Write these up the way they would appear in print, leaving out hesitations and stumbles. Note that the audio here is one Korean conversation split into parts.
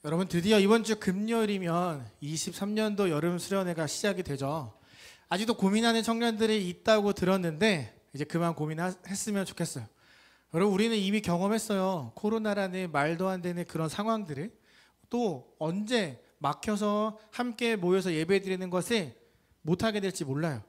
여러분 드디어 이번 주 금요일이면 23년도 여름 수련회가 시작이 되죠. 아직도 고민하는 청년들이 있다고 들었는데 이제 그만 고민했으면 좋겠어요. 여러분 우리는 이미 경험했어요. 코로나라는 말도 안 되는 그런 상황들을 또 언제 막혀서 함께 모여서 예배드리는 것을 못하게 될지 몰라요.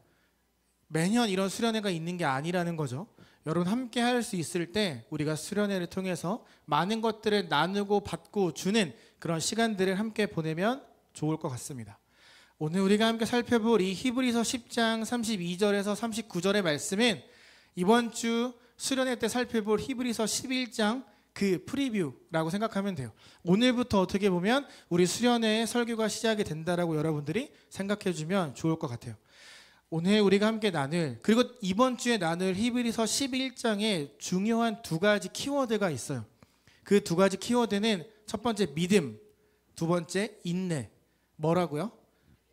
매년 이런 수련회가 있는 게 아니라는 거죠. 여러분 함께 할 수 있을 때 우리가 수련회를 통해서 많은 것들을 나누고 받고 주는 그런 시간들을 함께 보내면 좋을 것 같습니다. 오늘 우리가 함께 살펴볼 이 히브리서 10장 32절에서 39절의 말씀은 이번 주 수련회 때 살펴볼 히브리서 11장 그 프리뷰라고 생각하면 돼요. 오늘부터 어떻게 보면 우리 수련회의 설교가 시작이 된다라고 여러분들이 생각해 주면 좋을 것 같아요. 오늘 우리가 함께 나눌, 그리고 이번 주에 나눌 히브리서 11장에 중요한 두 가지 키워드가 있어요. 그 두 가지 키워드는 첫 번째 믿음, 두 번째 인내. 뭐라고요?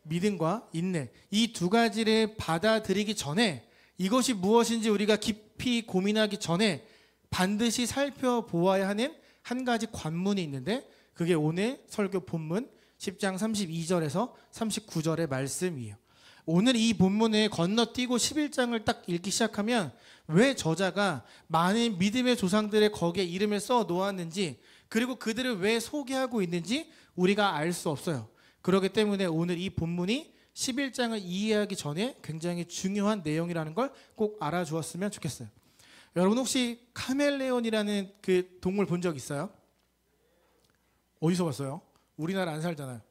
믿음과 인내. 이 두 가지를 받아들이기 전에, 이것이 무엇인지 우리가 깊이 고민하기 전에 반드시 살펴보아야 하는 한 가지 관문이 있는데, 그게 오늘 설교 본문 10장 32절에서 39절의 말씀이에요. 오늘 이 본문을 건너뛰고 11장을 딱 읽기 시작하면 왜 저자가 많은 믿음의 조상들의 거기에 이름을 써 놓았는지, 그리고 그들을 왜 소개하고 있는지 우리가 알 수 없어요. 그렇기 때문에 오늘 이 본문이 11장을 이해하기 전에 굉장히 중요한 내용이라는 걸 꼭 알아주었으면 좋겠어요. 여러분 혹시 카멜레온이라는 그 동물 본 적 있어요? 어디서 봤어요? 우리나라 안 살잖아요.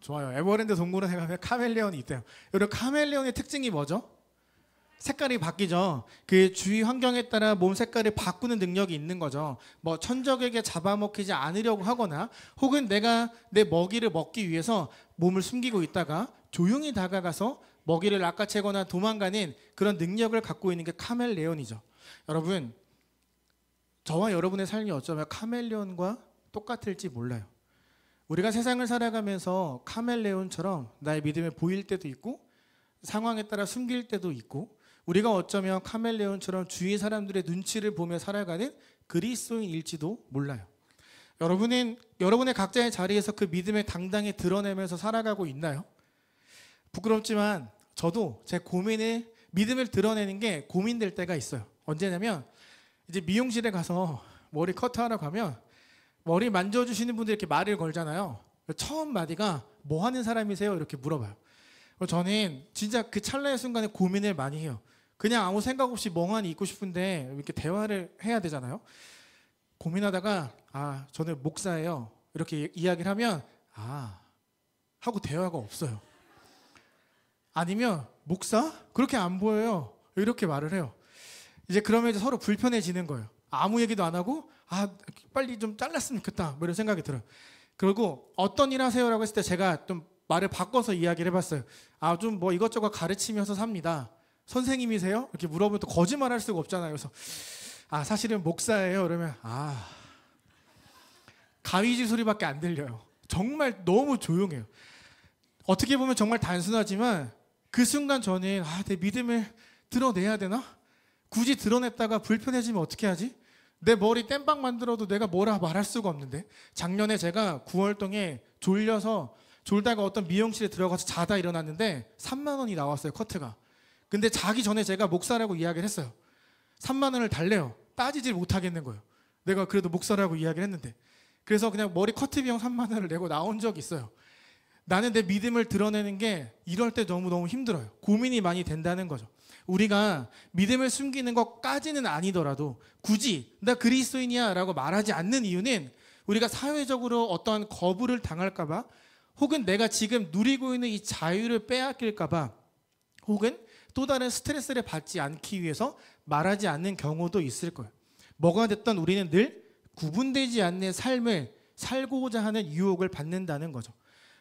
좋아요. 에버랜드 동물원에 가면 카멜레온이 있대요. 여러분 카멜레온의 특징이 뭐죠? 색깔이 바뀌죠. 그 주위 환경에 따라 몸 색깔을 바꾸는 능력이 있는 거죠. 뭐 천적에게 잡아먹히지 않으려고 하거나 혹은 내가 내 먹이를 먹기 위해서 몸을 숨기고 있다가 조용히 다가가서 먹이를 낚아채거나 도망가는 그런 능력을 갖고 있는 게 카멜레온이죠. 여러분 저와 여러분의 삶이 어쩌면 카멜레온과 똑같을지 몰라요. 우리가 세상을 살아가면서 카멜레온처럼 나의 믿음을 보일 때도 있고 상황에 따라 숨길 때도 있고, 우리가 어쩌면 카멜레온처럼 주위 사람들의 눈치를 보며 살아가는 그리스도인일지도 몰라요. 여러분은 여러분의 각자의 자리에서 그 믿음을 당당히 드러내면서 살아가고 있나요? 부끄럽지만 저도 제 고민을, 믿음을 드러내는 게 고민될 때가 있어요. 언제냐면 이제 미용실에 가서 머리 커트하러 가면 머리 만져주시는 분들이 이렇게 말을 걸잖아요. 처음 마디가 뭐 하는 사람이세요? 이렇게 물어봐요. 저는 진짜 그 찰나의 순간에 고민을 많이 해요. 그냥 아무 생각 없이 멍하니 있고 싶은데 이렇게 대화를 해야 되잖아요. 고민하다가 저는 목사예요. 이렇게 이야기를 하면 하고 대화가 없어요. 아니면 목사? 그렇게 안 보여요. 이렇게 말을 해요. 이제 그러면 이제 서로 불편해지는 거예요. 아무 얘기도 안 하고 빨리 좀 잘랐으면 좋겠다 뭐 이런 생각이 들어요. 그리고 어떤 일 하세요? 라고 했을 때 제가 좀 말을 바꿔서 이야기를 해봤어요. 좀 뭐 이것저것 가르치면서 삽니다. 선생님이세요? 이렇게 물어보면 또 거짓말 할 수가 없잖아요. 그래서 사실은 목사예요. 그러면 가위질 소리밖에 안 들려요. 정말 너무 조용해요. 어떻게 보면 정말 단순하지만 그 순간 저는 내 믿음을 드러내야 되나? 굳이 드러냈다가 불편해지면 어떻게 하지? 내 머리 땜빵 만들어도 내가 뭐라 말할 수가 없는데. 작년에 제가 9월동에 졸다가 어떤 미용실에 들어가서 자다 일어났는데 3만 원이 나왔어요, 커트가. 근데 자기 전에 제가 목사라고 이야기를 했어요. 3만 원을 달래요. 따지질 못하겠는 거예요. 내가 그래도 목사라고 이야기를 했는데. 그래서 그냥 머리 커트 비용 3만 원을 내고 나온 적이 있어요. 나는 내 믿음을 드러내는 게 이럴 때 너무너무 힘들어요. 고민이 많이 된다는 거죠. 우리가 믿음을 숨기는 것까지는 아니더라도 굳이 나 그리스도인이야 라고 말하지 않는 이유는 우리가 사회적으로 어떠한 거부를 당할까 봐, 혹은 내가 지금 누리고 있는 이 자유를 빼앗길까 봐, 혹은 또 다른 스트레스를 받지 않기 위해서 말하지 않는 경우도 있을 거예요. 뭐가 됐든 우리는 늘 구분되지 않는 삶을 살고자 하는 유혹을 받는다는 거죠.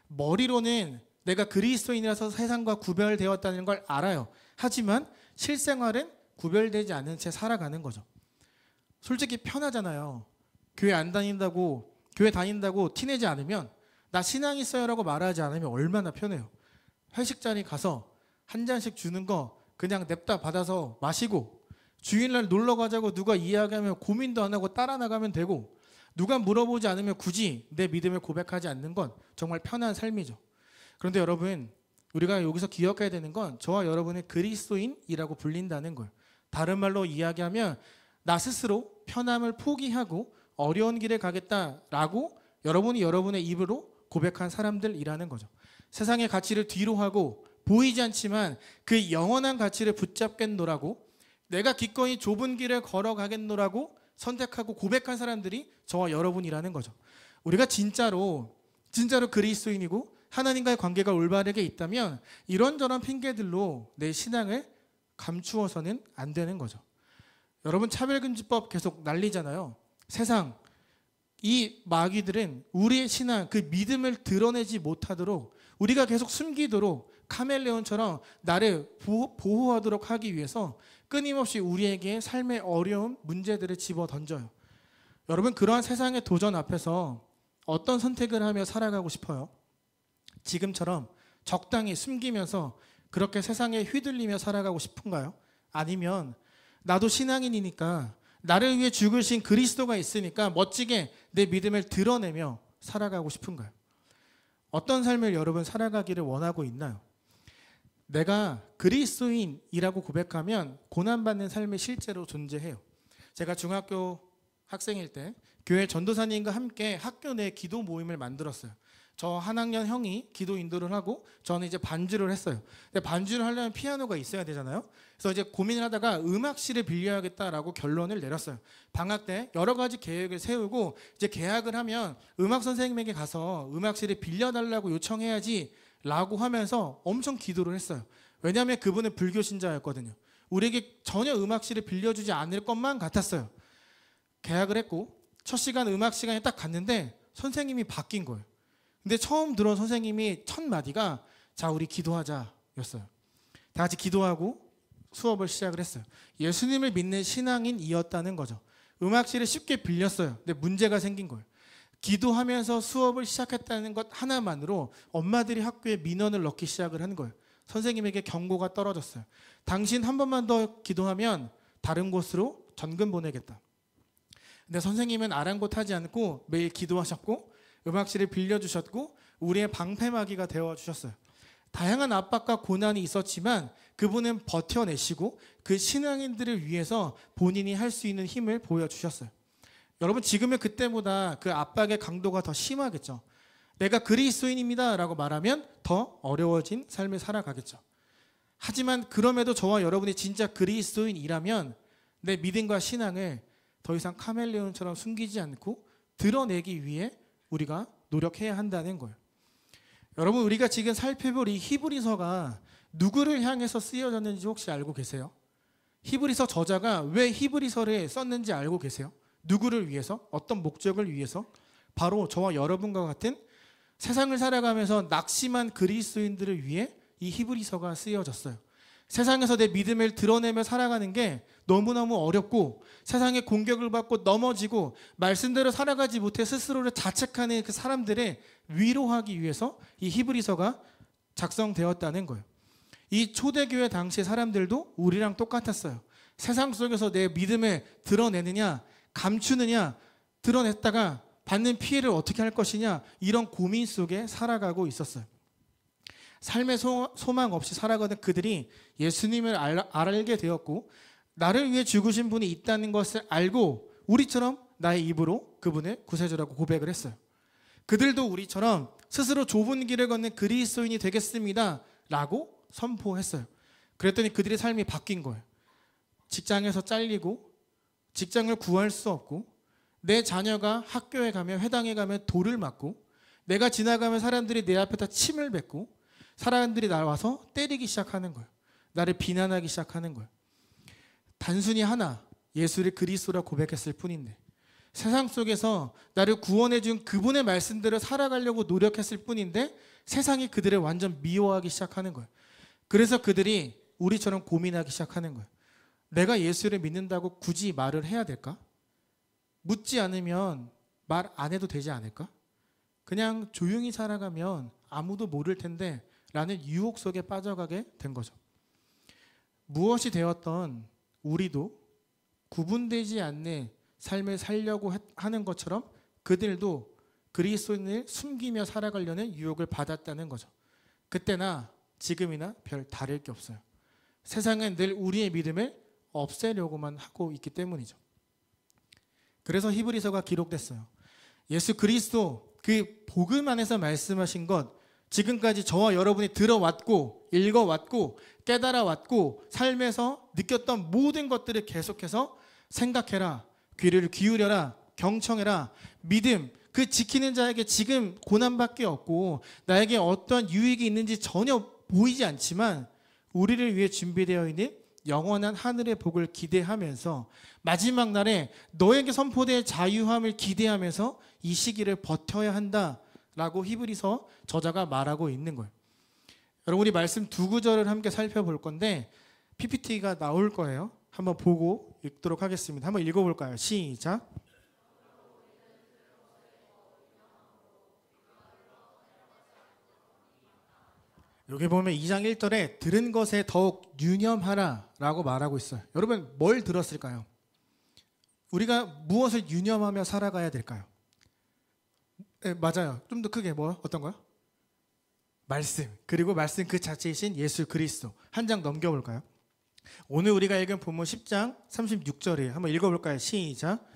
머리로는 내가 그리스도인이라서 세상과 구별되었다는 걸 알아요. 하지만 실생활은 구별되지 않은 채 살아가는 거죠. 솔직히 편하잖아요. 교회 다닌다고 티내지 않으면, 나 신앙 있어요 라고 말하지 않으면 얼마나 편해요. 회식 자리 가서 한 잔씩 주는 거 그냥 냅다 받아서 마시고, 주일날 놀러 가자고 누가 이야기하면 고민도 안 하고 따라 나가면 되고, 누가 물어보지 않으면 굳이 내 믿음을 고백하지 않는 건 정말 편한 삶이죠. 그런데 여러분, 우리가 여기서 기억해야 되는 건 저와 여러분의 그리스도인이라고 불린다는 거예요. 다른 말로 이야기하면 나 스스로 편함을 포기하고 어려운 길을 가겠다라고 여러분이 여러분의 입으로 고백한 사람들이라는 거죠. 세상의 가치를 뒤로 하고 보이지 않지만 그 영원한 가치를 붙잡겠노라고, 내가 기꺼이 좁은 길을 걸어가겠노라고 선택하고 고백한 사람들이 저와 여러분이라는 거죠. 우리가 진짜로 그리스도인이고 하나님과의 관계가 올바르게 있다면 이런저런 핑계들로 내 신앙을 감추어서는 안 되는 거죠. 여러분, 차별금지법 계속 난리잖아요. 세상 이 마귀들은 우리의 신앙, 그 믿음을 드러내지 못하도록, 우리가 계속 숨기도록 카멜레온처럼 나를 보호하도록 하기 위해서 끊임없이 우리에게 삶의 어려움, 문제들을 집어 던져요. 여러분, 그러한 세상의 도전 앞에서 어떤 선택을 하며 살아가고 싶어요? 지금처럼 적당히 숨기면서 그렇게 세상에 휘둘리며 살아가고 싶은가요? 아니면 나도 신앙인이니까, 나를 위해 죽으신 그리스도가 있으니까 멋지게 내 믿음을 드러내며 살아가고 싶은가요? 어떤 삶을 여러분 살아가기를 원하고 있나요? 내가 그리스도인이라고 고백하면 고난받는 삶이 실제로 존재해요. 제가 중학교 학생일 때 교회 전도사님과 함께 학교 내 기도 모임을 만들었어요. 저 한 학년 형이 기도 인도를 하고 저는 이제 반주를 했어요. 근데 반주를 하려면 피아노가 있어야 되잖아요. 그래서 이제 고민을 하다가 음악실을 빌려야겠다라고 결론을 내렸어요. 방학 때 여러 가지 계획을 세우고 이제 계약을 하면 음악 선생님에게 가서 음악실을 빌려달라고 요청해야지 라고 하면서 엄청 기도를 했어요. 왜냐하면 그분은 불교 신자였거든요. 우리에게 전혀 음악실을 빌려주지 않을 것만 같았어요. 계약을 했고 첫 시간 음악 시간에 딱 갔는데 선생님이 바뀐 거예요. 근데 처음 들어온 선생님이 첫 마디가 자, 우리 기도하자 였어요. 다 같이 기도하고 수업을 시작을 했어요. 예수님을 믿는 신앙인이었다는 거죠. 음악실을 쉽게 빌렸어요. 근데 문제가 생긴 거예요. 기도하면서 수업을 시작했다는 것 하나만으로 엄마들이 학교에 민원을 넣기 시작을 한 거예요. 선생님에게 경고가 떨어졌어요. 당신 한 번만 더 기도하면 다른 곳으로 전금 보내겠다. 근데 선생님은 아랑곳하지 않고 매일 기도하셨고 음악실을 빌려주셨고 우리의 방패막이가 되어주셨어요. 다양한 압박과 고난이 있었지만 그분은 버텨내시고 그 신앙인들을 위해서 본인이 할 수 있는 힘을 보여주셨어요. 여러분, 지금은 그때보다 그 압박의 강도가 더 심하겠죠. 내가 그리스도인입니다 라고 말하면 더 어려워진 삶을 살아가겠죠. 하지만 그럼에도 저와 여러분이 진짜 그리스도인이라면 내 믿음과 신앙을 더 이상 카멜레온처럼 숨기지 않고 드러내기 위해 우리가 노력해야 한다는 거예요. 여러분, 우리가 지금 살펴볼 이 히브리서가 누구를 향해서 쓰여졌는지 혹시 알고 계세요? 히브리서 저자가 왜 히브리서를 썼는지 알고 계세요? 누구를 위해서? 어떤 목적을 위해서? 바로 저와 여러분과 같은 세상을 살아가면서 낙심한 그리스도인들을 위해 이 히브리서가 쓰여졌어요. 세상에서 내 믿음을 드러내며 살아가는 게 너무너무 어렵고 세상의 공격을 받고 넘어지고 말씀대로 살아가지 못해 스스로를 자책하는 그 사람들을 위로하기 위해서 이 히브리서가 작성되었다는 거예요. 이 초대교회 당시 사람들도 우리랑 똑같았어요. 세상 속에서 내 믿음을 드러내느냐 감추느냐, 드러냈다가 받는 피해를 어떻게 할 것이냐, 이런 고민 속에 살아가고 있었어요. 삶의 소망 없이 살아가던 그들이 예수님을 알게 되었고 나를 위해 죽으신 분이 있다는 것을 알고 우리처럼 나의 입으로 그분을 구세주라고 고백을 했어요. 그들도 우리처럼 스스로 좁은 길을 걷는 그리스도인이 되겠습니다 라고 선포했어요. 그랬더니 그들의 삶이 바뀐 거예요. 직장에서 잘리고 직장을 구할 수 없고 내 자녀가 학교에 가면 회당에 가면 돌을 맞고 내가 지나가면 사람들이 내 앞에다 침을 뱉고 사람들이 나와서 때리기 시작하는 거예요. 나를 비난하기 시작하는 거예요. 단순히 하나, 예수를 그리스도라 고백했을 뿐인데 세상 속에서 나를 구원해 준 그분의 말씀대로 살아가려고 노력했을 뿐인데 세상이 그들을 완전 미워하기 시작하는 거예요. 그래서 그들이 우리처럼 고민하기 시작하는 거예요. 내가 예수를 믿는다고 굳이 말을 해야 될까? 묻지 않으면 말 안 해도 되지 않을까? 그냥 조용히 살아가면 아무도 모를 텐데 라는 유혹 속에 빠져가게 된 거죠. 무엇이 되었던 우리도 구분되지 않는 삶을 살려고 하는 것처럼 그들도 그리스도인을 숨기며 살아가려는 유혹을 받았다는 거죠. 그때나 지금이나 별 다를 게 없어요. 세상은 늘 우리의 믿음을 없애려고만 하고 있기 때문이죠. 그래서 히브리서가 기록됐어요. 예수 그리스도 그 복음 안에서 말씀하신 것, 지금까지 저와 여러분이 들어왔고 읽어왔고 깨달아왔고 삶에서 느꼈던 모든 것들을 계속해서 생각해라, 귀를 기울여라, 경청해라, 믿음, 그 지키는 자에게 지금 고난밖에 없고 나에게 어떤 유익이 있는지 전혀 보이지 않지만 우리를 위해 준비되어 있는 영원한 하늘의 복을 기대하면서 마지막 날에 너에게 선포될 자유함을 기대하면서 이 시기를 버텨야 한다라고 히브리서 저자가 말하고 있는 거예요. 여러분, 우리 말씀 두 구절을 함께 살펴볼 건데 PPT가 나올 거예요. 한번 보고 읽도록 하겠습니다. 한번 읽어볼까요? 시작. 여기 보면 2장 1절에 들은 것에 더욱 유념하라 라고 말하고 있어요. 여러분, 뭘 들었을까요? 우리가 무엇을 유념하며 살아가야 될까요? 네, 맞아요. 좀 더 크게 어떤 거요? 말씀. 그리고 말씀 그 자체이신 예수 그리스도. 한 장 넘겨볼까요? 오늘 우리가 읽은 본문 10장 36절이에요. 한번 읽어볼까요? 시작.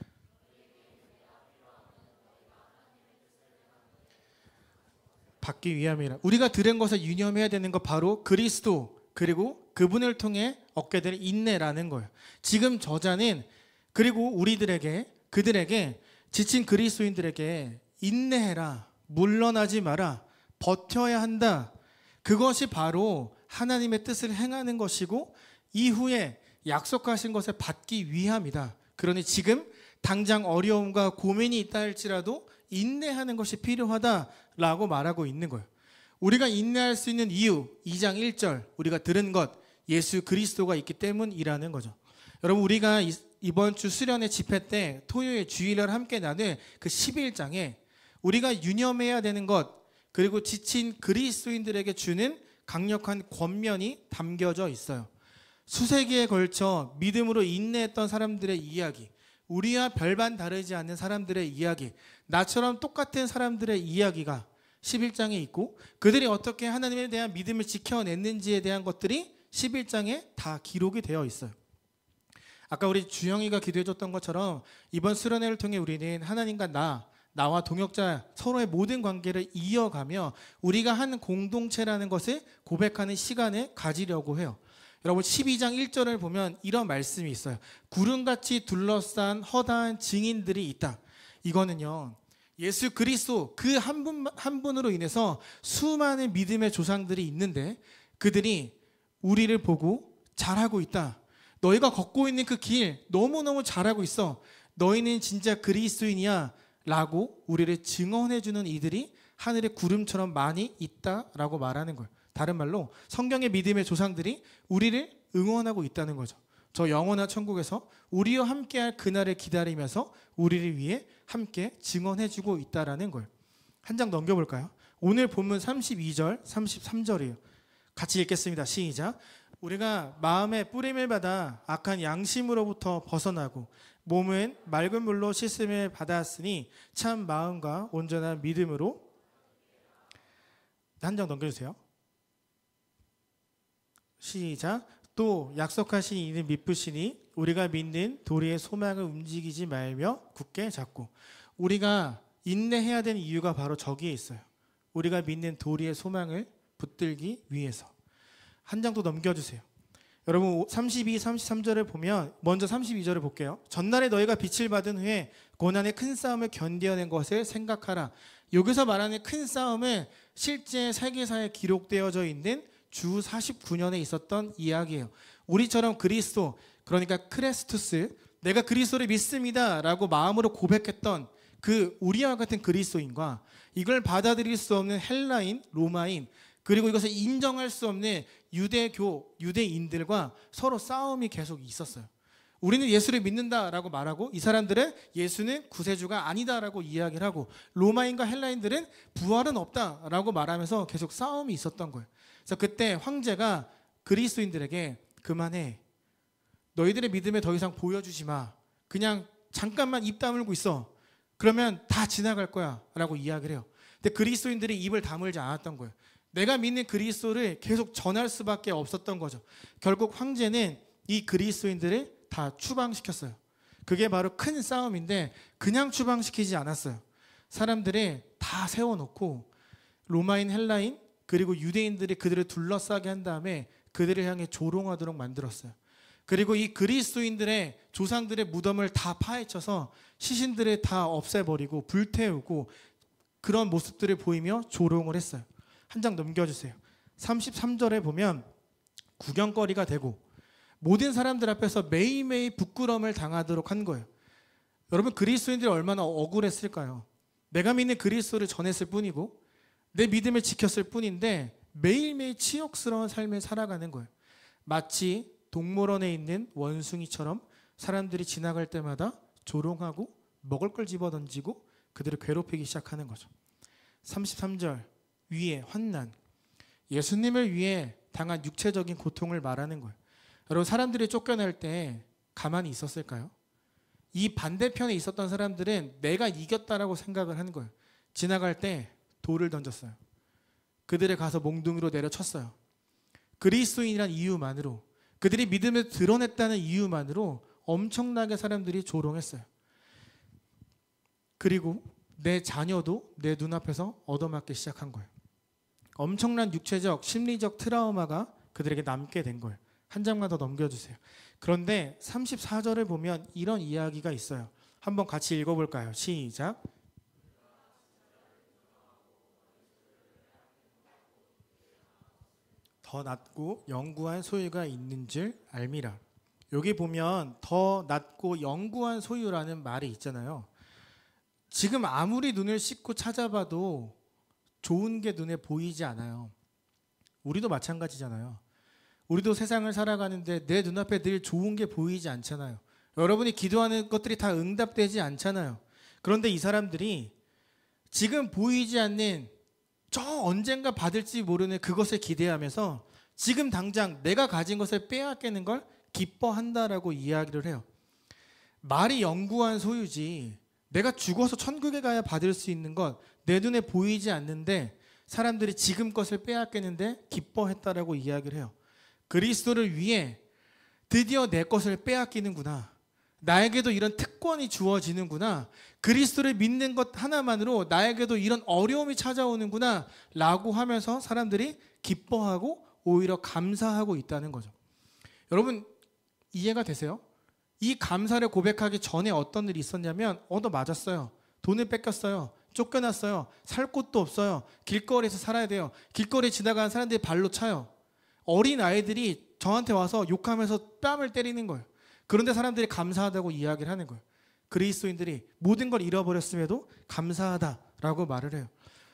받기 위함이라. 우리가 들은 것을 유념해야 되는 것 바로 그리스도, 그리고 그분을 통해 얻게 될 인내라는 거예요. 지금 저자는 그리고 우리들에게, 그들에게, 지친 그리스도인들에게 인내해라, 물러나지 마라, 버텨야 한다. 그것이 바로 하나님의 뜻을 행하는 것이고 이후에 약속하신 것을 받기 위함이다. 그러니 지금 당장 어려움과 고민이 있다 할지라도 인내하는 것이 필요하다라고 말하고 있는 거예요. 우리가 인내할 수 있는 이유, 2장 1절, 우리가 들은 것, 예수 그리스도가 있기 때문이라는 거죠. 여러분, 우리가 이번 주 수련회 집회 때 토요일 주일날 함께 나눌 그 11장에 우리가 유념해야 되는 것, 그리고 지친 그리스도인들에게 주는 강력한 권면이 담겨져 있어요. 수세기에 걸쳐 믿음으로 인내했던 사람들의 이야기, 우리와 별반 다르지 않는 사람들의 이야기, 나처럼 똑같은 사람들의 이야기가 11장에 있고 그들이 어떻게 하나님에 대한 믿음을 지켜냈는지에 대한 것들이 11장에 다 기록이 되어 있어요. 아까 우리 주영이가 기도해 줬던 것처럼 이번 수련회를 통해 우리는 하나님과 나와 동역자 서로의 모든 관계를 이어가며 우리가 한 공동체라는 것을 고백하는 시간을 가지려고 해요. 여러분, 12장 1절을 보면 이런 말씀이 있어요. 구름같이 둘러싼 허다한 증인들이 있다. 이거는요, 예수 그리스도 그 한 분으로 인해서 수많은 믿음의 조상들이 있는데 그들이 우리를 보고 잘하고 있다. 너희가 걷고 있는 그 길 너무너무 잘하고 있어. 너희는 진짜 그리스도인이야 라고 우리를 증언해주는 이들이 하늘의 구름처럼 많이 있다라고 말하는 거예요. 다른 말로 성경의 믿음의 조상들이 우리를 응원하고 있다는 거죠. 저 영원한 천국에서 우리와 함께할 그날을 기다리면서 우리를 위해 함께 증언해주고 있다라는 거예요. 한 장 넘겨볼까요? 오늘 본문 32절, 33절이에요. 같이 읽겠습니다. 시작. 우리가 마음에 뿌림을 받아 악한 양심으로부터 벗어나고 몸은 맑은 물로 씻음을 받았으니 참 마음과 온전한 믿음으로. 한 장 넘겨주세요. 시작. 또 약속하신 이는 미쁘시니 우리가 믿는 도리의 소망을 움직이지 말며 굳게 잡고. 우리가 인내해야 되는 이유가 바로 저기에 있어요. 우리가 믿는 도리의 소망을 붙들기 위해서. 한 장 더 넘겨주세요. 여러분, 32, 33절을 보면 먼저 32절을 볼게요. 전날에 너희가 빛을 받은 후에 고난의 큰 싸움을 견뎌낸 것을 생각하라. 여기서 말하는 큰 싸움은 실제 세계사에 기록되어져 있는 주 49년에 있었던 이야기예요. 우리처럼 그리스도, 그러니까 크레스투스, 내가 그리스도를 믿습니다 라고 마음으로 고백했던 그 우리와 같은 그리스도인과 이걸 받아들일 수 없는 헬라인, 로마인, 그리고 이것을 인정할 수 없는 유대인들과 서로 싸움이 계속 있었어요. 우리는 예수를 믿는다라고 말하고 이 사람들은 예수는 구세주가 아니다라고 이야기를 하고 로마인과 헬라인들은 부활은 없다라고 말하면서 계속 싸움이 있었던 거예요. 그래서 그때 황제가 그리스도인들에게 그만해. 너희들의 믿음에 더 이상 보여주지 마. 그냥 잠깐만 입 다물고 있어. 그러면 다 지나갈 거야 라고 이야기를 해요. 근데 그리스도인들이 입을 다물지 않았던 거예요. 내가 믿는 그리스도를 계속 전할 수밖에 없었던 거죠. 결국 황제는 이 그리스도인들을 다 추방시켰어요. 그게 바로 큰 싸움인데 그냥 추방시키지 않았어요. 사람들을 다 세워놓고 로마인, 헬라인 그리고 유대인들이 그들을 둘러싸게 한 다음에 그들을 향해 조롱하도록 만들었어요. 그리고 이 그리스도인들의 조상들의 무덤을 다 파헤쳐서 시신들을 다 없애버리고 불태우고 그런 모습들을 보이며 조롱을 했어요. 한 장 넘겨주세요. 33절에 보면 구경거리가 되고 모든 사람들 앞에서 매일매일 부끄러움을 당하도록 한 거예요. 여러분, 그리스도인들이 얼마나 억울했을까요? 내가 믿는 그리스도를 전했을 뿐이고 내 믿음을 지켰을 뿐인데 매일매일 치욕스러운 삶을 살아가는 거예요. 마치 동물원에 있는 원숭이처럼 사람들이 지나갈 때마다 조롱하고 먹을 걸 집어던지고 그들을 괴롭히기 시작하는 거죠. 33절 위에 환난, 예수님을 위해 당한 육체적인 고통을 말하는 거예요. 여러분, 사람들이 쫓겨날 때 가만히 있었을까요? 이 반대편에 있었던 사람들은 내가 이겼다라고 생각을 하는 거예요. 지나갈 때 돌을 던졌어요. 그들을 가서 몽둥이로 내려쳤어요. 그리스도인이란 이유만으로, 그들이 믿음을 드러냈다는 이유만으로 엄청나게 사람들이 조롱했어요. 그리고 내 자녀도 내 눈앞에서 얻어맞기 시작한 거예요. 엄청난 육체적, 심리적 트라우마가 그들에게 남게 된 거예요. 한 장만 더 넘겨주세요. 그런데 34절을 보면 이런 이야기가 있어요. 한번 같이 읽어볼까요? 시작. 더 낮고 영구한 소유가 있는 줄 알미라. 여기 보면 더 낮고 영구한 소유라는 말이 있잖아요. 지금 아무리 눈을 씻고 찾아봐도 좋은 게 눈에 보이지 않아요. 우리도 마찬가지잖아요. 우리도 세상을 살아가는데 내 눈앞에 늘 좋은 게 보이지 않잖아요. 여러분이 기도하는 것들이 다 응답되지 않잖아요. 그런데 이 사람들이 지금 보이지 않는 저 언젠가 받을지 모르는 그것을 기대하면서 지금 당장 내가 가진 것을 빼앗기는 걸 기뻐한다라고 이야기를 해요. 말이 영구한 소유지, 내가 죽어서 천국에 가야 받을 수 있는 것 내 눈에 보이지 않는데 사람들이 지금 것을 빼앗기는데 기뻐했다라고 이야기를 해요. 그리스도를 위해 드디어 내 것을 빼앗기는구나. 나에게도 이런 특권이 주어지는구나. 그리스도를 믿는 것 하나만으로 나에게도 이런 어려움이 찾아오는구나 라고 하면서 사람들이 기뻐하고 오히려 감사하고 있다는 거죠. 여러분, 이해가 되세요? 이 감사를 고백하기 전에 어떤 일이 있었냐면 얻어맞았어요. 돈을 뺏겼어요. 쫓겨났어요. 살 곳도 없어요. 길거리에서 살아야 돼요. 길거리 지나가는 사람들이 발로 차요. 어린 아이들이 저한테 와서 욕하면서 뺨을 때리는 거예요. 그런데 사람들이 감사하다고 이야기를 하는 거예요. 그리스도인들이 모든 걸 잃어버렸음에도 감사하다라고 말을 해요.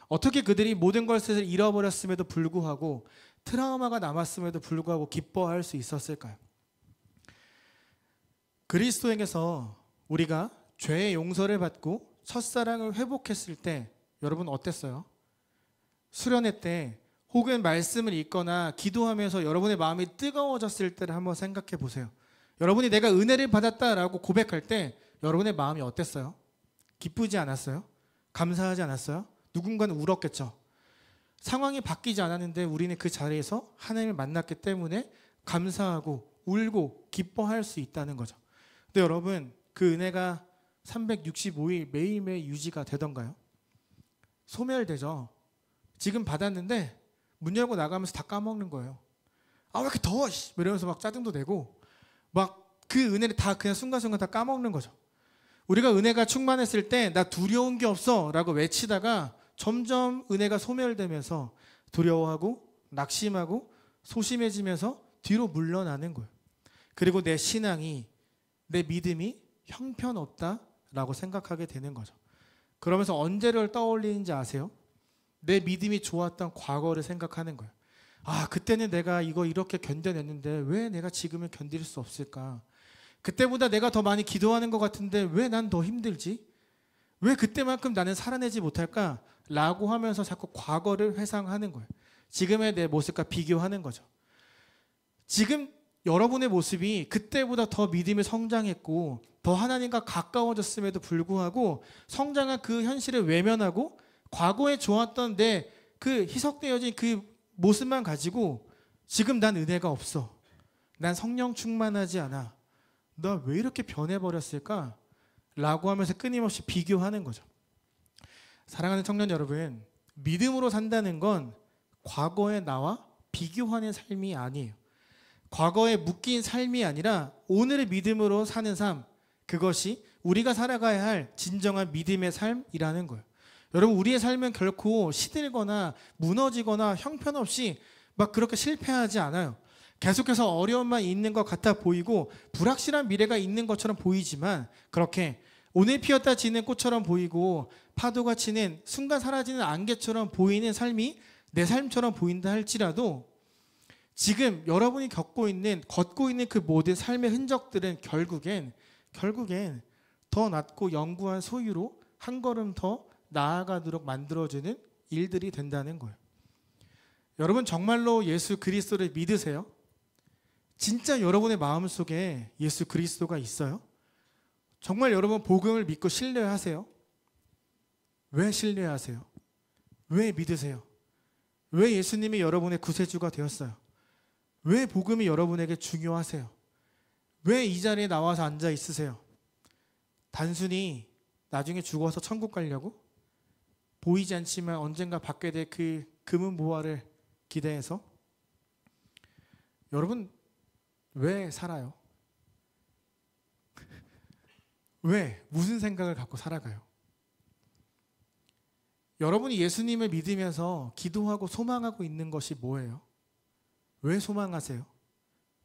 어떻게 그들이 모든 것을 잃어버렸음에도 불구하고 트라우마가 남았음에도 불구하고 기뻐할 수 있었을까요? 그리스도에게서 우리가 죄의 용서를 받고 첫사랑을 회복했을 때 여러분 어땠어요? 수련회 때 혹은 말씀을 읽거나 기도하면서 여러분의 마음이 뜨거워졌을 때를 한번 생각해 보세요. 여러분이 내가 은혜를 받았다라고 고백할 때 여러분의 마음이 어땠어요? 기쁘지 않았어요? 감사하지 않았어요? 누군가는 울었겠죠. 상황이 바뀌지 않았는데 우리는 그 자리에서 하나님을 만났기 때문에 감사하고 울고 기뻐할 수 있다는 거죠. 근데 여러분, 그 은혜가 365일 매일매일 유지가 되던가요? 소멸되죠. 지금 받았는데 문 열고 나가면서 다 까먹는 거예요. 아, 왜 이렇게 더워? 이러면서 막 짜증도 내고 막 그 은혜를 다 그냥 순간순간 다 까먹는 거죠. 우리가 은혜가 충만했을 때 나 두려운 게 없어 라고 외치다가 점점 은혜가 소멸되면서 두려워하고 낙심하고 소심해지면서 뒤로 물러나는 거예요. 그리고 내 신앙이, 내 믿음이 형편없다라고 생각하게 되는 거죠. 그러면서 언제를 떠올리는지 아세요? 내 믿음이 좋았던 과거를 생각하는 거예요. 아, 그때는 내가 이거 이렇게 견뎌냈는데 왜 내가 지금은 견딜 수 없을까? 그때보다 내가 더 많이 기도하는 것 같은데 왜 난 더 힘들지? 왜 그때만큼 나는 살아내지 못할까? 라고 하면서 자꾸 과거를 회상하는 거예요. 지금의 내 모습과 비교하는 거죠. 지금 여러분의 모습이 그때보다 더 믿음이 성장했고 더 하나님과 가까워졌음에도 불구하고 성장한 그 현실을 외면하고 과거에 좋았던 내 그 희석되어진 그 모습만 가지고 지금 난 은혜가 없어. 난 성령 충만하지 않아. 나 왜 이렇게 변해버렸을까? 라고 하면서 끊임없이 비교하는 거죠. 사랑하는 청년 여러분, 믿음으로 산다는 건 과거의 나와 비교하는 삶이 아니에요. 과거에 묶인 삶이 아니라 오늘의 믿음으로 사는 삶, 그것이 우리가 살아가야 할 진정한 믿음의 삶이라는 거예요. 여러분, 우리의 삶은 결코 시들거나 무너지거나 형편없이 막 그렇게 실패하지 않아요. 계속해서 어려움만 있는 것 같아 보이고 불확실한 미래가 있는 것처럼 보이지만 그렇게 오늘 피었다 지는 꽃처럼 보이고 파도가 치는 순간 사라지는 안개처럼 보이는 삶이 내 삶처럼 보인다 할지라도 지금 여러분이 걷고 있는 그 모든 삶의 흔적들은 결국엔 더 낮고 영구한 소유로 한 걸음 더 나아가도록 만들어주는 일들이 된다는 거예요. 여러분, 정말로 예수 그리스도를 믿으세요? 진짜 여러분의 마음속에 예수 그리스도가 있어요? 정말 여러분 복음을 믿고 신뢰하세요? 왜 신뢰하세요? 왜 믿으세요? 왜 예수님이 여러분의 구세주가 되었어요? 왜 복음이 여러분에게 중요하세요? 왜 이 자리에 나와서 앉아 있으세요? 단순히 나중에 죽어서 천국 가려고? 보이지 않지만 언젠가 받게 될 그 금은 보화를 기대해서? 여러분, 왜 살아요? 왜? 무슨 생각을 갖고 살아가요? 여러분이 예수님을 믿으면서 기도하고 소망하고 있는 것이 뭐예요? 왜 소망하세요?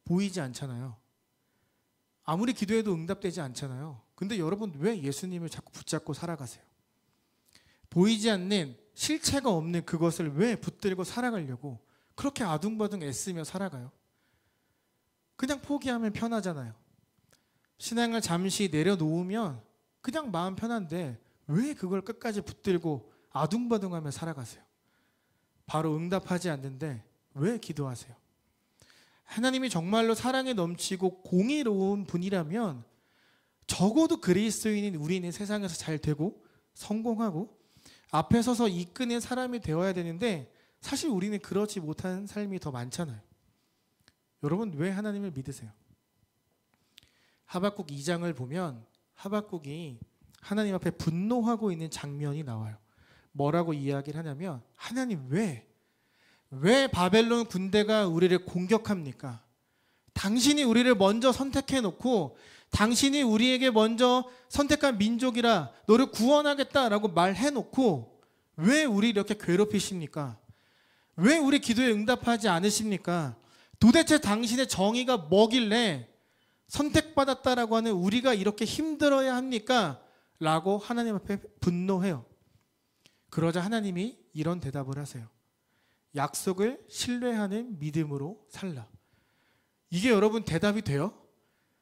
보이지 않잖아요. 아무리 기도해도 응답되지 않잖아요. 근데 여러분 왜 예수님을 자꾸 붙잡고 살아가세요? 보이지 않는 실체가 없는 그것을 왜 붙들고 살아가려고 그렇게 아둥바둥 애쓰며 살아가요? 그냥 포기하면 편하잖아요. 신앙을 잠시 내려놓으면 그냥 마음 편한데 왜 그걸 끝까지 붙들고 아둥바둥하며 살아가세요? 바로 응답하지 않는데 왜 기도하세요? 하나님이 정말로 사랑에 넘치고 공의로운 분이라면 적어도 그리스도인인 우리는 세상에서 잘 되고 성공하고 앞에 서서 이끄는 사람이 되어야 되는데 사실 우리는 그러지 못한 삶이 더 많잖아요. 여러분 왜 하나님을 믿으세요? 하박국 2장을 보면 하박국이 하나님 앞에 분노하고 있는 장면이 나와요. 뭐라고 이야기를 하냐면 하나님 왜 바벨론 군대가 우리를 공격합니까? 당신이 우리를 먼저 선택해 놓고 당신이 우리에게 먼저 선택한 민족이라 너를 구원하겠다라고 말해 놓고 왜 우리 이렇게 괴롭히십니까? 왜 우리 기도에 응답하지 않으십니까? 도대체 당신의 정의가 뭐길래 선택받았다라고 하는 우리가 이렇게 힘들어야 합니까? 라고 하나님 앞에 분노해요. 그러자 하나님이 이런 대답을 하세요. 약속을 신뢰하는 믿음으로 살라. 이게 여러분 대답이 돼요?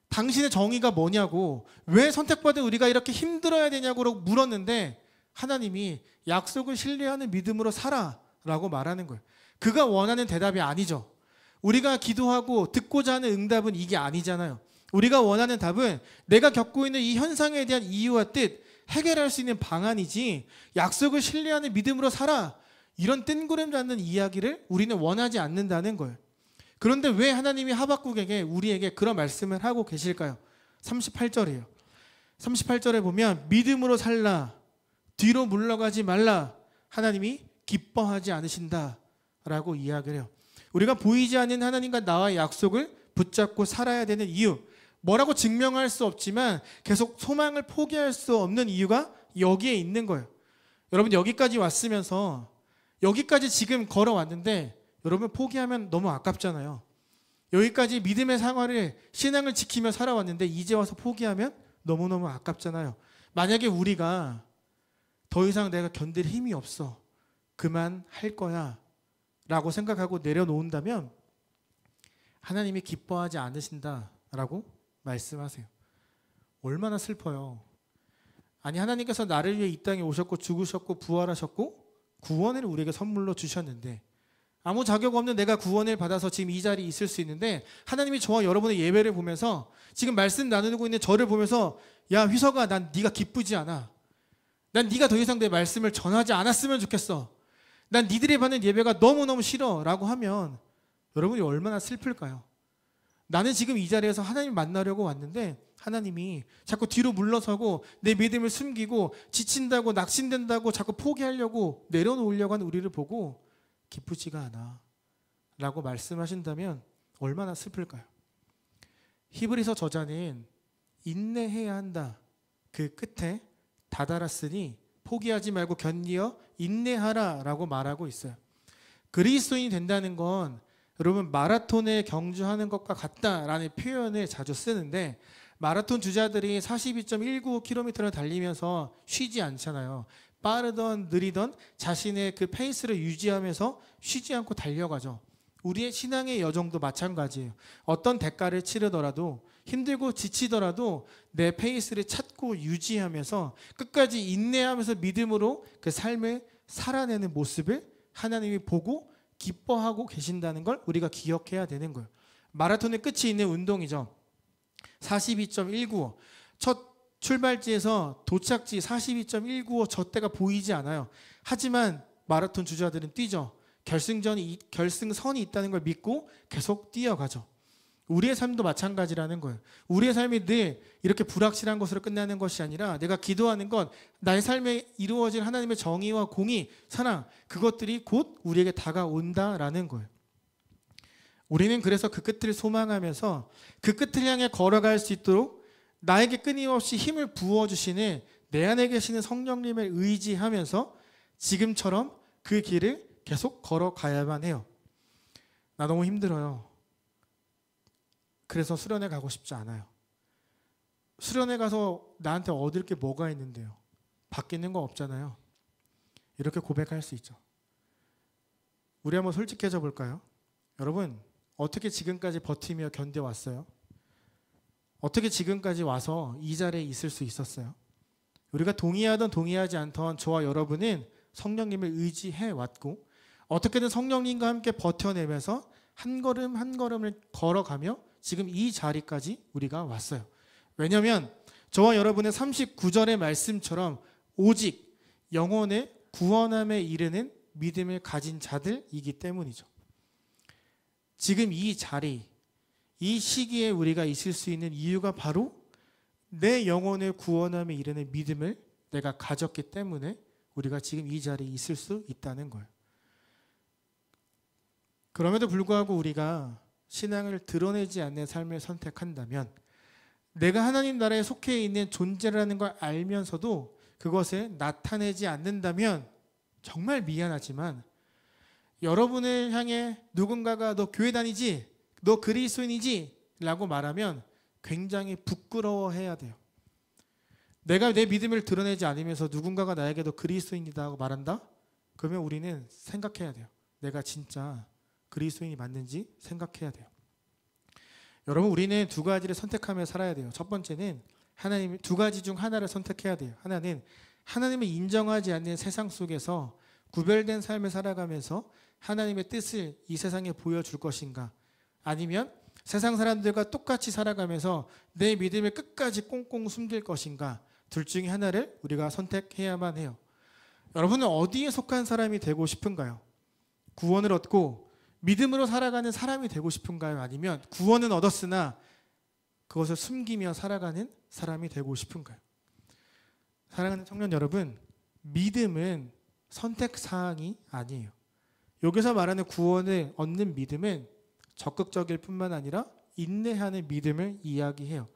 당신의 정의가 뭐냐고, 왜 선택받은 우리가 이렇게 힘들어야 되냐고 물었는데 하나님이 약속을 신뢰하는 믿음으로 살아 라고 말하는 거예요. 그가 원하는 대답이 아니죠. 우리가 기도하고 듣고자 하는 응답은 이게 아니잖아요. 우리가 원하는 답은 내가 겪고 있는 이 현상에 대한 이유와 뜻, 해결할 수 있는 방안이지 약속을 신뢰하는 믿음으로 살아, 이런 뜬구름 잡는 이야기를 우리는 원하지 않는다는 거예요. 그런데 왜 하나님이 하박국에게 우리에게 그런 말씀을 하고 계실까요? 38절이에요. 38절에 보면 믿음으로 살라, 뒤로 물러가지 말라, 하나님이 기뻐하지 않으신다라고 이야기를 해요. 우리가 보이지 않는 하나님과 나와의 약속을 붙잡고 살아야 되는 이유, 뭐라고 증명할 수 없지만 계속 소망을 포기할 수 없는 이유가 여기에 있는 거예요. 여러분 여기까지 왔으면서 여기까지 지금 걸어왔는데 여러분 포기하면 너무 아깝잖아요. 여기까지 믿음의 생활을, 신앙을 지키며 살아왔는데 이제 와서 포기하면 너무너무 아깝잖아요. 만약에 우리가 더 이상 내가 견딜 힘이 없어, 그만할 거야 라고 생각하고 내려놓는다면 하나님이 기뻐하지 않으신다라고 말씀하세요. 얼마나 슬퍼요. 아니 하나님께서 나를 위해 이 땅에 오셨고 죽으셨고 부활하셨고 구원을 우리에게 선물로 주셨는데 아무 자격 없는 내가 구원을 받아서 지금 이 자리에 있을 수 있는데 하나님이 저와 여러분의 예배를 보면서 지금 말씀 나누고 있는 저를 보면서 야 휘석아 난 네가 기쁘지 않아. 난 네가 더 이상 내 말씀을 전하지 않았으면 좋겠어. 난 니들이 받는 예배가 너무너무 싫어 라고 하면 여러분이 얼마나 슬플까요? 나는 지금 이 자리에서 하나님 만나려고 왔는데 하나님이 자꾸 뒤로 물러서고 내 믿음을 숨기고 지친다고 낙심된다고 자꾸 포기하려고 내려놓으려고 하는 우리를 보고 기쁘지가 않아 라고 말씀하신다면 얼마나 슬플까요? 히브리서 저자는 인내해야 한다. 그 끝에 다다랐으니 포기하지 말고 견디어 인내하라 라고 말하고 있어요. 그리스도인이 된다는 건 여러분 마라톤에 경주하는 것과 같다라는 표현을 자주 쓰는데 마라톤 주자들이 42.195km를 달리면서 쉬지 않잖아요. 빠르던 느리던 자신의 그 페이스를 유지하면서 쉬지 않고 달려가죠. 우리의 신앙의 여정도 마찬가지예요. 어떤 대가를 치르더라도 힘들고 지치더라도 내 페이스를 찾고 유지하면서 끝까지 인내하면서 믿음으로 그 삶을 살아내는 모습을 하나님이 보고 기뻐하고 계신다는 걸 우리가 기억해야 되는 거예요. 마라톤의 끝이 있는 운동이죠. 42.195 첫 출발지에서 도착지 42.195 저 때가 보이지 않아요. 하지만 마라톤 주자들은 뛰죠. 결승선이 있다는 걸 믿고 계속 뛰어가죠. 우리의 삶도 마찬가지라는 거예요. 우리의 삶이 늘 이렇게 불확실한 것으로 끝나는 것이 아니라 내가 기도하는 건 나의 삶에 이루어질 하나님의 정의와 공의, 사랑 그것들이 곧 우리에게 다가온다라는 거예요. 우리는 그래서 그 끝을 소망하면서 그 끝을 향해 걸어갈 수 있도록 나에게 끊임없이 힘을 부어주시는 내 안에 계시는 성령님을 의지하면서 지금처럼 그 길을 계속 걸어가야만 해요. 나 너무 힘들어요. 그래서 수련회 가고 싶지 않아요. 수련회 가서 나한테 얻을 게 뭐가 있는데요? 바뀌는 거 없잖아요. 이렇게 고백할 수 있죠. 우리 한번 솔직해져 볼까요? 여러분 어떻게 지금까지 버티며 견뎌왔어요? 어떻게 지금까지 와서 이 자리에 있을 수 있었어요? 우리가 동의하던 동의하지 않던 저와 여러분은 성령님을 의지해 왔고 어떻게든 성령님과 함께 버텨내면서 한 걸음 한 걸음을 걸어가며 지금 이 자리까지 우리가 왔어요. 왜냐하면 저와 여러분의 39절의 말씀처럼 오직 영혼의 구원함에 이르는 믿음을 가진 자들이기 때문이죠. 지금 이 자리, 이 시기에 우리가 있을 수 있는 이유가 바로 내 영혼의 구원함에 이르는 믿음을 내가 가졌기 때문에 우리가 지금 이 자리에 있을 수 있다는 거예요. 그럼에도 불구하고 우리가 신앙을 드러내지 않는 삶을 선택한다면 내가 하나님 나라에 속해 있는 존재라는 걸 알면서도 그것을 나타내지 않는다면 정말 미안하지만 여러분을 향해 누군가가 너 교회 다니지? 너 그리스도인이지? 라고 말하면 굉장히 부끄러워해야 돼요. 내가 내 믿음을 드러내지 않으면서 누군가가 나에게 너 그리스도인이다 하고 말한다? 그러면 우리는 생각해야 돼요. 내가 진짜 그리스도인이 맞는지 생각해야 돼요. 여러분 우리는 두 가지를 선택하며 살아야 돼요. 첫 번째는 하나님 두 가지 중 하나를 선택해야 돼요. 하나는 하나님을 인정하지 않는 세상 속에서 구별된 삶을 살아가면서 하나님의 뜻을 이 세상에 보여줄 것인가, 아니면 세상 사람들과 똑같이 살아가면서 내 믿음을 끝까지 꽁꽁 숨길 것인가, 둘 중에 하나를 우리가 선택해야만 해요. 여러분은 어디에 속한 사람이 되고 싶은가요? 구원을 얻고 믿음으로 살아가는 사람이 되고 싶은가요? 아니면 구원은 얻었으나 그것을 숨기며 살아가는 사람이 되고 싶은가요? 사랑하는 청년 여러분, 믿음은 선택사항이 아니에요. 여기서 말하는 구원을 얻는 믿음은 적극적일 뿐만 아니라 인내하는 믿음을 이야기해요.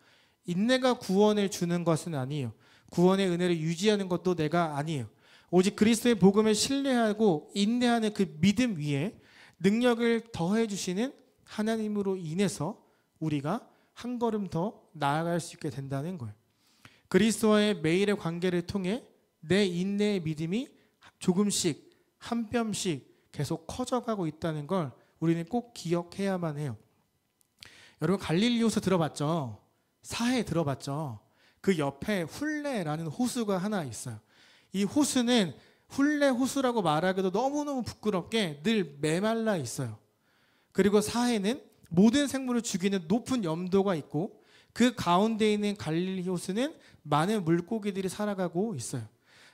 인내가 구원을 주는 것은 아니에요. 구원의 은혜를 유지하는 것도 내가 아니에요. 오직 그리스도의 복음을 신뢰하고 인내하는 그 믿음 위에 능력을 더해 주시는 하나님으로 인해서 우리가 한 걸음 더 나아갈 수 있게 된다는 거예요. 그리스도와의 매일의 관계를 통해 내 인내의 믿음이 조금씩 한 뼘씩 계속 커져가고 있다는 걸 우리는 꼭 기억해야만 해요. 여러분 갈릴리 호수 들어봤죠? 사해 들어봤죠? 그 옆에 훌레라는 호수가 하나 있어요. 이 호수는 훌레후수라고 말하기도 너무너무 부끄럽게 늘 메말라 있어요. 그리고 사해는 모든 생물을 죽이는 높은 염도가 있고 그 가운데 있는 갈릴리 호수는 많은 물고기들이 살아가고 있어요.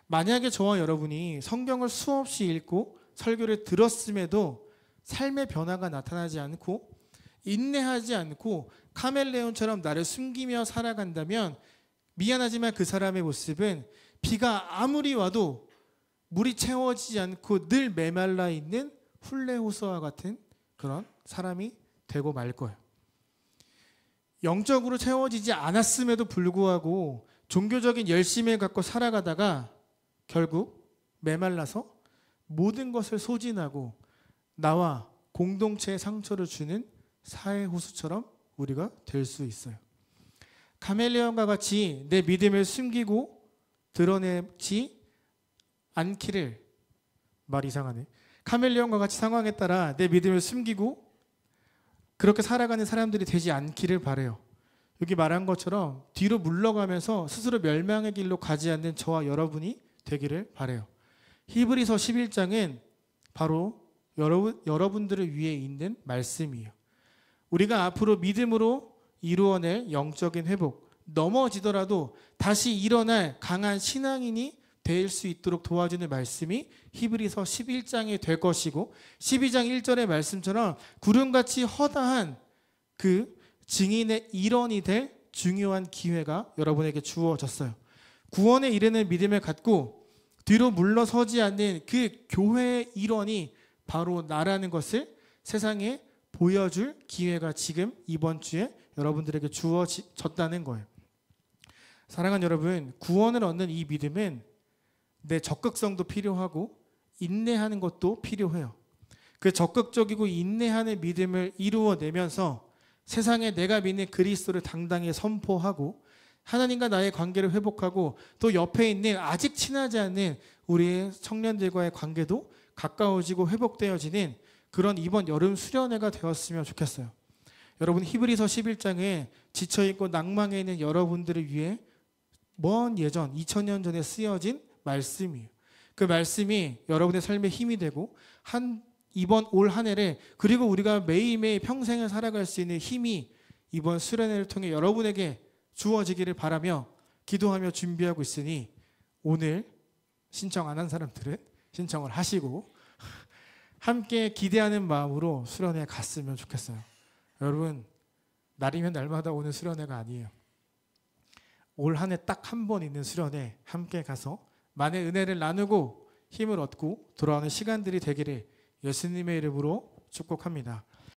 만약에 저와 여러분이 성경을 수없이 읽고 설교를 들었음에도 삶의 변화가 나타나지 않고 인내하지 않고 카멜레온처럼 나를 숨기며 살아간다면 미안하지만 그 사람의 모습은 비가 아무리 와도 물이 채워지지 않고 늘 메말라 있는 훌레호수와 같은 그런 사람이 되고 말 거예요. 영적으로 채워지지 않았음에도 불구하고 종교적인 열심을 갖고 살아가다가 결국 메말라서 모든 것을 소진하고 나와 공동체에 상처를 주는 사해호수처럼 우리가 될 수 있어요. 카멜레온과 같이 내 믿음을 숨기고 드러내지 않기를, 말 이상하네. 카멜레온과 같이 상황에 따라 내 믿음을 숨기고 그렇게 살아가는 사람들이 되지 않기를 바라요. 여기 말한 것처럼 뒤로 물러가면서 스스로 멸망의 길로 가지 않는 저와 여러분이 되기를 바라요. 히브리서 11장은 바로 여러분들을 위해 있는 말씀이에요. 우리가 앞으로 믿음으로 이루어낼 영적인 회복, 넘어지더라도 다시 일어날 강한 신앙인이 될 수 있도록 도와주는 말씀이 히브리서 11장이 될 것이고 12장 1절의 말씀처럼 구름같이 허다한 그 증인의 일원이 될 중요한 기회가 여러분에게 주어졌어요. 구원에 이르는 믿음을 갖고 뒤로 물러서지 않는 그 교회의 일원이 바로 나라는 것을 세상에 보여줄 기회가 지금 이번 주에 여러분들에게 주어졌다는 거예요. 사랑하는 여러분, 구원을 얻는 이 믿음은 내 적극성도 필요하고 인내하는 것도 필요해요. 그 적극적이고 인내하는 믿음을 이루어내면서 세상에 내가 믿는 그리스도를 당당히 선포하고 하나님과 나의 관계를 회복하고 또 옆에 있는 아직 친하지 않는 우리의 청년들과의 관계도 가까워지고 회복되어지는 그런 이번 여름 수련회가 되었으면 좋겠어요. 여러분, 히브리서 11장에 지쳐있고 낭망해 있는 여러분들을 위해 먼 예전 2000년 전에 쓰여진 말씀이에요. 그 말씀이 여러분의 삶에 힘이 되고 이번 올 한 해를 그리고 우리가 매일매일 평생을 살아갈 수 있는 힘이 이번 수련회를 통해 여러분에게 주어지기를 바라며 기도하며 준비하고 있으니 오늘 신청 안 한 사람들은 신청을 하시고 함께 기대하는 마음으로 수련회에 갔으면 좋겠어요. 여러분, 날이면 날마다 오는 수련회가 아니에요. 올 한 해 딱 한 번 있는 수련회 함께 가서 많은 은혜를 나누고 힘을 얻고 돌아오는 시간들이 되기를 예수님의 이름으로 축복합니다.